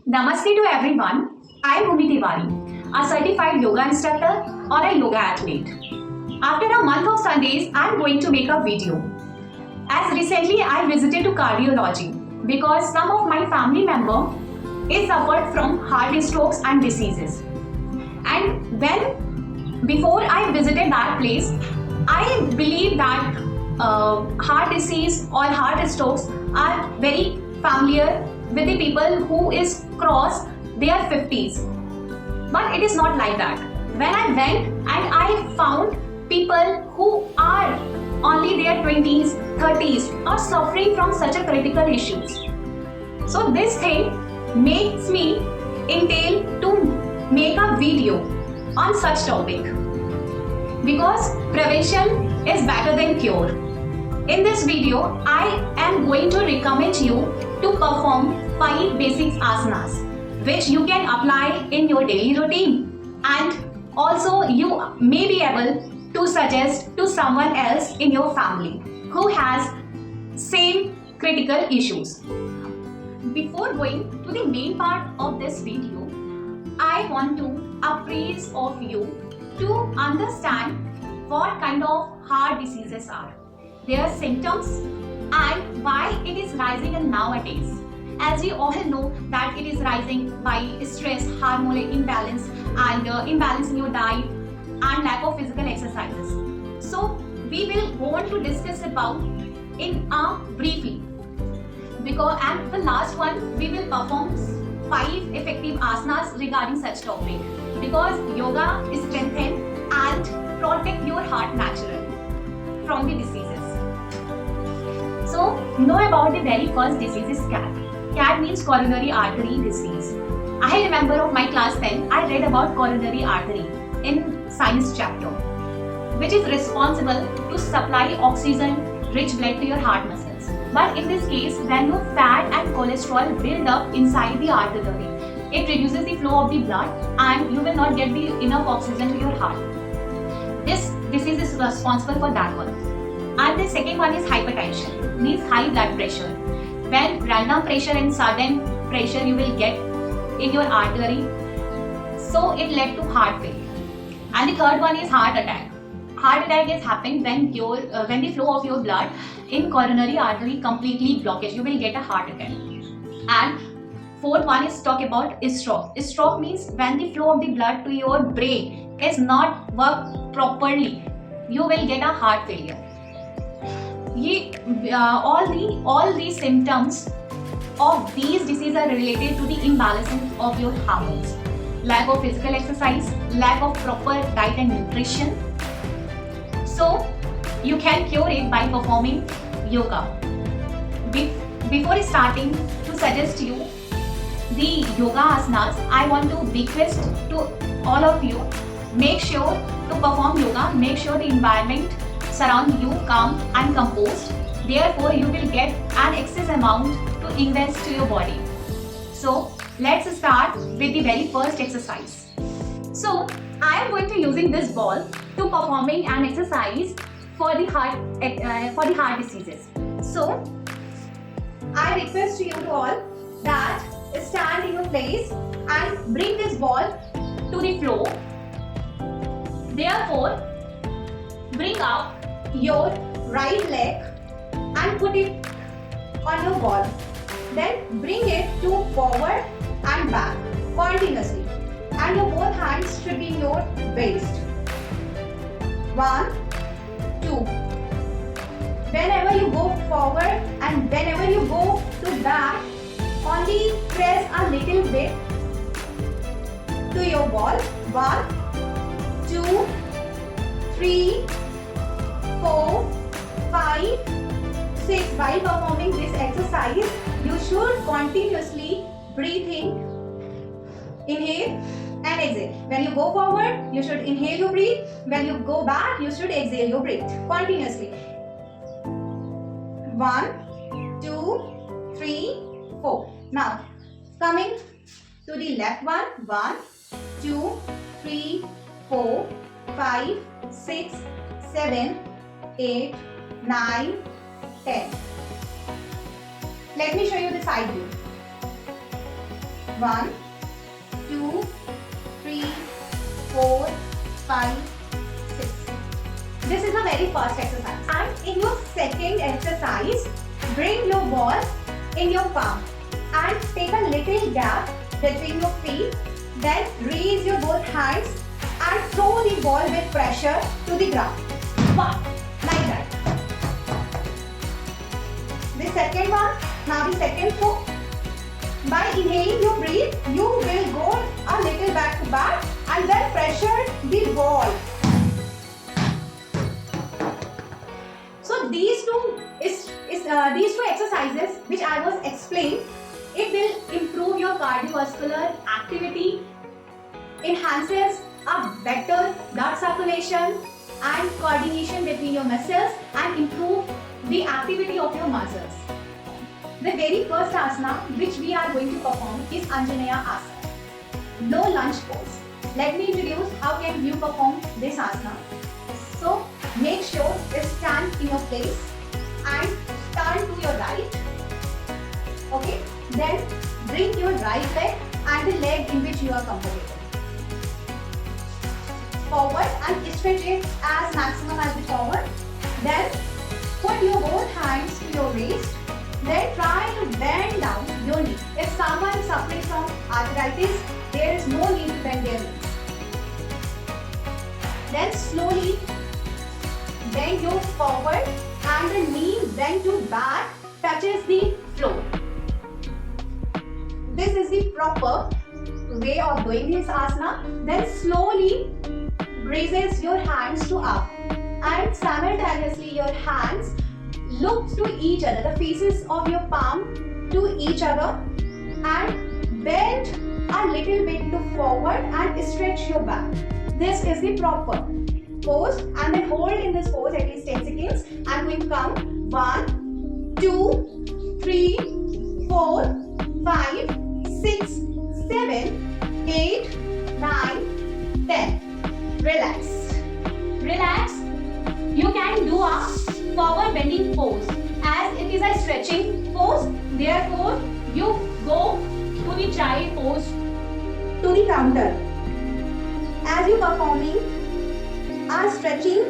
Namaste to everyone. I am Bhumi Tiwari, a certified yoga instructor or a yoga athlete. After a month of Sundays, I am going to make a video. As recently I visited to cardiology because some of my family member is suffered from heart strokes and diseases. And before I visited that place, I believe that heart disease or heart strokes are very familiar with the people who is cross their 50s. But it is not like that. When I went and I found people who are only their 20s, 30s are suffering from such a critical issues. So this thing makes me entail to make a video on such topic because prevention is better than cure. In this video, I am going to recommend you to perform 5 basic asanas which you can apply in your daily routine, and also you may be able to suggest to someone else in your family who has same critical issues. Before going to the main part of this video, I want to appraise of you to understand what kind of heart diseases are, their symptoms, and why it is rising in nowadays. As we all know that it is rising by stress, hormonal imbalance, and imbalance in your diet and lack of physical exercises. So we will want to discuss about in briefly, because and the last one we will perform 5 effective asanas regarding such topic, because yoga is strengthen and protect your heart naturally from the diseases. So know about the very first disease is CAT. CAT means coronary artery disease. I remember of my class 10, I read about coronary artery in science chapter, which is responsible to supply oxygen rich blood to your heart muscles. But in this case, when your fat and cholesterol build up inside the artery, it reduces the flow of the blood and you will not get the enough oxygen to your heart. This disease is responsible for that one. And the second one is hypertension, means high blood pressure. When random pressure and sudden pressure you will get in your artery, so it led to heart failure. And the third one is heart attack. Heart attack is happening when the flow of your blood in coronary artery completely blockage. You will get a heart attack. And fourth one is talk about stroke. Stroke means when the flow of the blood to your brain is not work properly, you will get a heart failure. All these symptoms of these diseases are related to the imbalance of your hormones, lack of physical exercise, lack of proper diet and nutrition. So you can cure it by performing yoga. Before starting to suggest you the yoga asanas, I want to request to all of you, make sure to perform yoga, make sure the environment surround you calm and composed. Therefore, you will get an excess amount to invest to your body. So let's start with the very first exercise. So I am going to using this ball to performing an exercise for the heart diseases. So I request you to all that stand in your place and bring this ball to the floor. Therefore, bring up your right leg and put it on your ball. Then bring it to forward and back continuously, and your both hands should be in your waist. 1, 2. Whenever you go forward and whenever you go to back, only press a little bit to your ball. 1, 2, 3, 4, 5, 6. While performing this exercise, you should continuously breathe in, inhale and exhale. When you go forward, you should inhale your breath. When you go back, you should exhale your breath continuously. 1, 2, 3, 4. Now, coming to the left one. 1, 2, 3, 4, 5, 6, 7, 8, 9, 10. Let me show you the side view. 1, 2, 3, 4, 5, 6. This is the very first exercise. And in your second exercise, bring your ball in your palm and take a little gap between your feet. Then raise your both hands and throw the ball with pressure to the ground. Wow, like that. The second one, now the second throw. By inhaling you breathe, you will go a little back to back and then pressure the ball. So these two exercises which I was explained, it will improve your cardiovascular activity, enhances a better blood circulation and coordination between your muscles, and improve the activity of your muscles. The very first asana which we are going to perform is Anjaneya asana, low lunge pose. Let me introduce how can you perform this asana. So make sure you stand in your place and turn to your right. Okay, then bring your right leg and the leg in which you are comfortable forward and stretch it as maximum as the forward. Then put your both hands to your waist. Then try to bend down your knee. If someone is suffering from arthritis, there is no need to bend their knees. Then slowly bend your forward and the knee bend to back touches the floor. This is the proper way of doing this asana. Then slowly raises your hands to up and simultaneously your hands look to each other, the faces of your palm to each other, and bend a little bit to forward and stretch your back. This is the proper pose, and then hold in this pose at least 10 seconds. I'm going to count 1, 2, 3, 4, 5, 6, 7, 8, 9, 10. Relax. Relax. You can do a forward bending pose as it is a stretching pose. Therefore, you go to the child pose to the counter. As you performing a stretching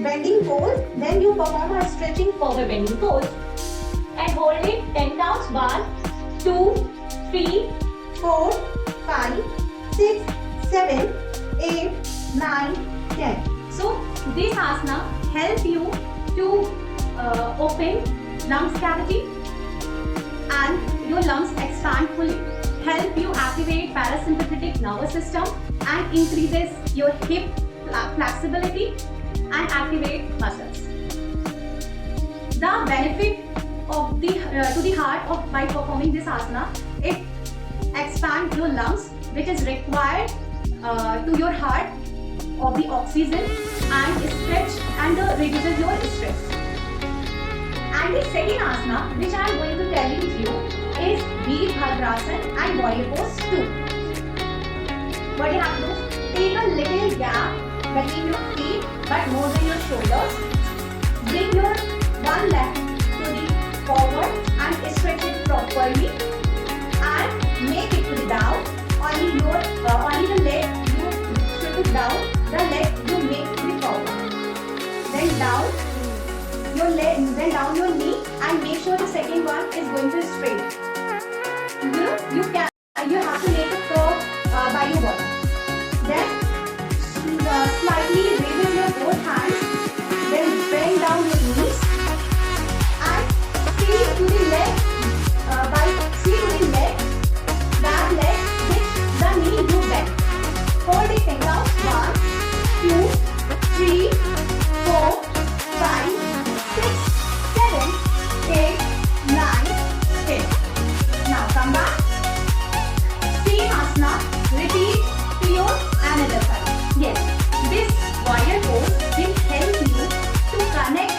bending pose, then you perform a stretching forward bending pose and hold it 10 counts. 1, 2, 3, 4, 5, 6, 7, 8, 9, 10. So this asana help you to open lungs cavity and your lungs expand fully, help you activate parasympathetic nervous system and increases your hip flexibility and activate muscles. The benefit of to the heart of by performing this asana, it expands your lungs, which is required to your heart of the oxygen and stretch and reduces your stress. And the second asana which I am going to tell you is Virabhadrasana and warrior pose 2. What you have to do, take a little gap between your feet but more than your shoulders. Bring your one leg to the forward and stretch it properly and make it to the down. Only the leg you should put down, the leg you make to the forward. Then down your leg, then down your knee, and make sure the second one is going to straight. You have to make a curve by your body. Then slightly raise your both hands. Then bend down your knees and see to the leg. That leg which the knee you bend. Hold it 10 counts. 1, 2, 3, 4, 5, 6, 7, 8, 9, 10. Now come back. Same asana. Repeat to your another side. Yes, this warrior pose will help you to connect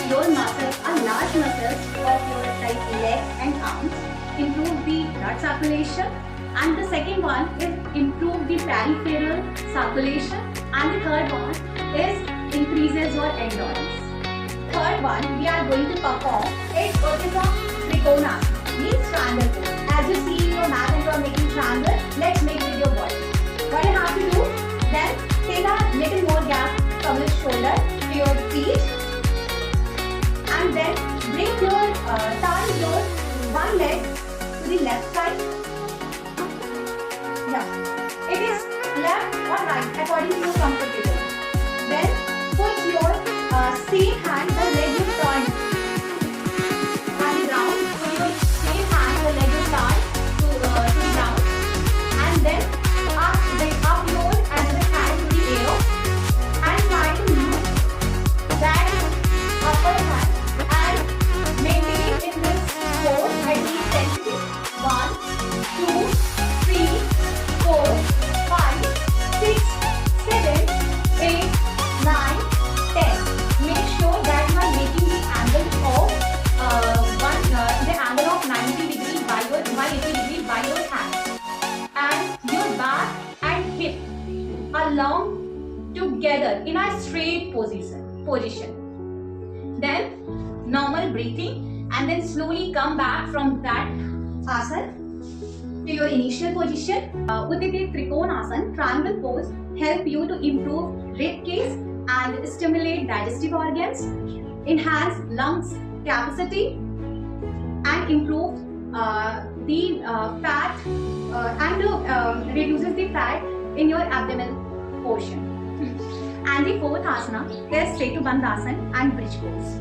your muscles, large muscles of your legs and arms, improve the blood circulation, and the second one is improve the peripheral circulation, and the third one is increases your endurance. Third one we are going to perform is Utthita Trikonasana, means triangle pose. As you see in your mat and you are making take a little more gap from your shoulder to your feet, and then bring your turn your one leg to the left side. Yeah, it is left or right according to your comfortable. Then put your same hand the leg you turn and round. Put your same hand the leg you turn to the ground, and then upload another hand to the air and try to use that upper hand and maintain in this pose at least 10 seconds. 1, 2, 3, 4, 5, 6, 7, 8, 9, 10. Make sure that you are making the angle of the angle of 90 degrees by your 180 degrees by your hands, and your back and hip along together in a straight position. Then normal breathing, and then slowly come back from that asana to your initial position. Udita Trikonasana, triangle pose, help you to improve rib cage and stimulate digestive organs, enhance lungs capacity, and improve the fat and reduces the fat in your abdominal portion. And the fourth asana is straight to bandhasana and bridge pose.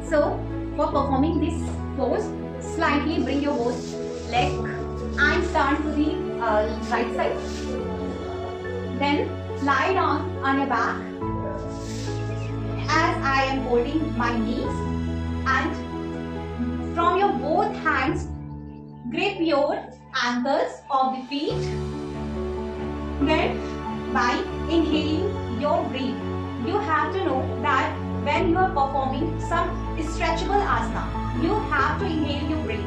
So for performing this pose, slightly bring your both leg and turn to the right side. Then lie down on your back as I am holding my knees, and from your both hands grip your ankles of the feet. Then by inhaling your breath, you have to know that when you are performing some stretchable asana, you have to inhale your breath,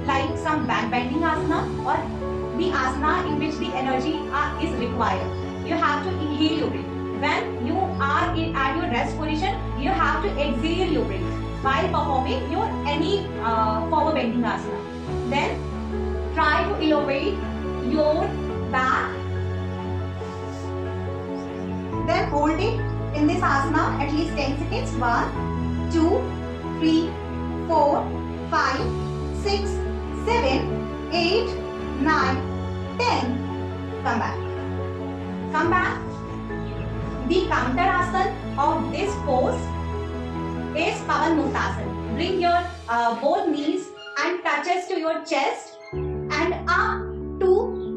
like some back bending asana or the asana in which the energy is required. You have to inhale your breath. When you are at your rest position, you have to exhale your breath while performing your any forward bending asana. Then try to elevate your back. Then hold it in this asana at least 10 seconds. 1, 2, 3, 4, 5, 6, 7, 8, 9, 10. Come back. Come back. The counter asana of this pose is Pavanmuktasana. Bring your both knees and touches to your chest and up to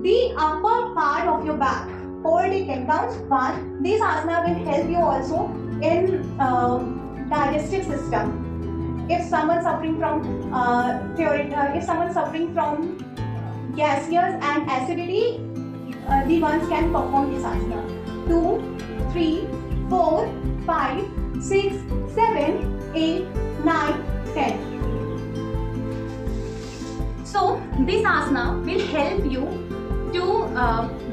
the upper part of your back. Hold it 10 counts. 1. This asana will help you also in digestive system. If someone suffering from gaseous and acidity, the ones can perform this asana. 2, 3, 4, 5, 6, 7, 8, 9, 10. So this asana will help you to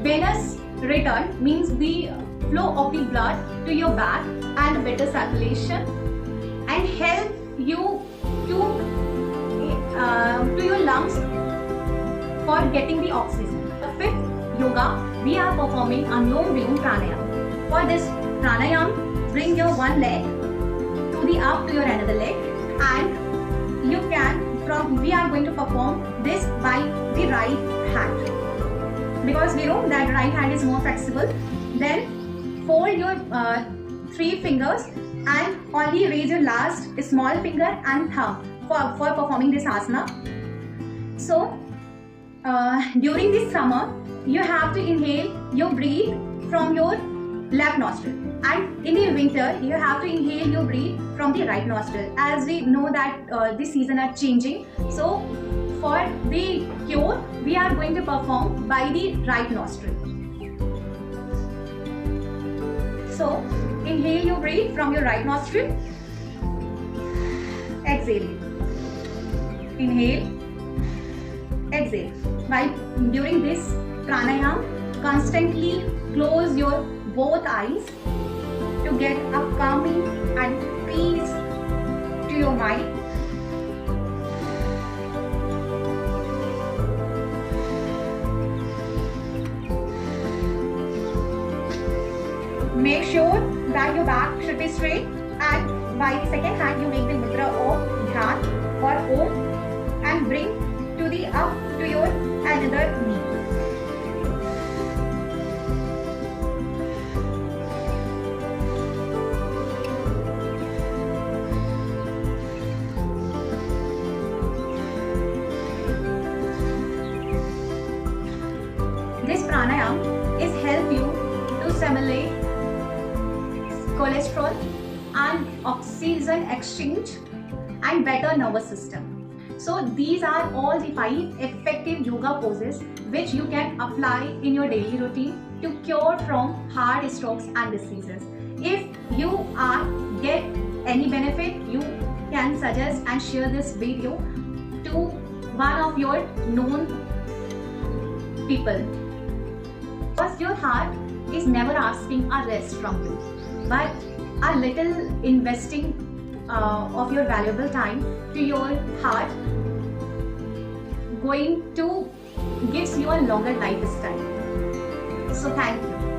venous return, means the flow of the blood to your back and better circulation, and help you to your lungs for getting the oxygen. The fifth yoga, we are performing Anulom Vilom Pranayam. For this pranayam, bring your one leg to the up to your another leg, and you can we are going to perform this by the right hand, because we know that right hand is more flexible. Then fold your 3 fingers and only raise your last small finger and thumb for performing this asana. So during this summer, you have to inhale your breath from your left nostril, and in the winter you have to inhale your breath from the right nostril, as we know that this season are changing. So for the cure, we are going to perform by the right nostril. So inhale your breath from your right nostril, exhale, inhale, exhale. While during this pranayam, constantly close your both eyes to get a calming and peace to your mind. Make sure that your back should be straight, and by the second hand you make the mudra of Dhyan or Om and bring to the up to your another knee. This pranayam is help you to stimulate cholesterol and oxygen exchange and better nervous system. So these are all the 5 effective yoga poses which you can apply in your daily routine to cure from heart strokes and diseases. If you are get any benefit, you can suggest and share this video to one of your known people. Because your heart is never asking a rest from you, but a little investing of your valuable time to your heart going to gives you a longer lifestyle. So thank you.